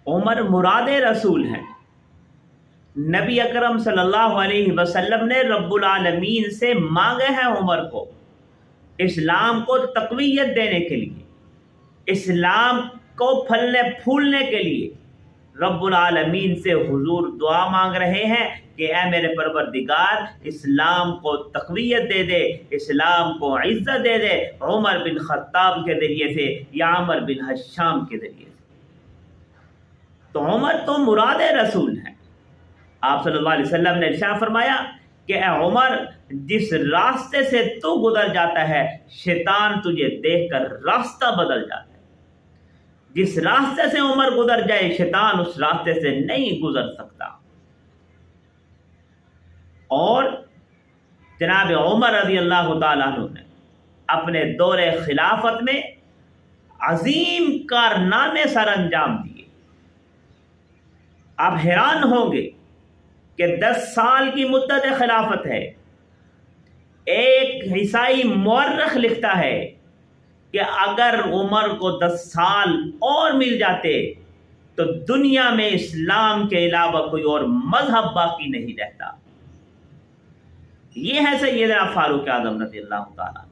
عمر مراد رسول ہیں۔ نبی اکرم صلی اللہ علیہ وسلم نے رب العالمین سے مانگے ہیں عمر کو اسلام کو تقویت دینے کے لیے، اسلام کو پھلنے پھولنے کے لیے رب العالمین سے حضور دعا مانگ رہے ہیں کہ اے میرے پروردگار اسلام کو تقویت دے دے، اسلام کو عزت دے دے، عمر بن خطاب کے ذریعے سے یا عمر بن حشام کے ذریعے سے۔ تو عمر تو مراد رسول ہیں۔ آپ صلی اللہ علیہ وسلم نے ارشاد فرمایا کہ اے عمر جس راستے سے تو گزر جاتا ہے شیطان تجھے دیکھ کر راستہ بدل جاتا ہے۔ جس راستے سے عمر گزر جائے شیطان اس راستے سے نہیں گزر سکتا۔ اور جناب عمر رضی اللہ تعالیٰ عنہ نے اپنے دور خلافت میں عظیم کارنامے سر انجام دیے۔ آپ حیران ہوں گے کہ 10 سال کی مدت خلافت ہے۔ ایک عیسائی مورخ لکھتا ہے کہ اگر عمر کو 10 سال اور مل جاتے تو دنیا میں اسلام کے علاوہ کوئی اور مذہب باقی نہیں رہتا۔ یہ ہے سیدنا فاروق اعظم رضی اللہ تعالیٰ۔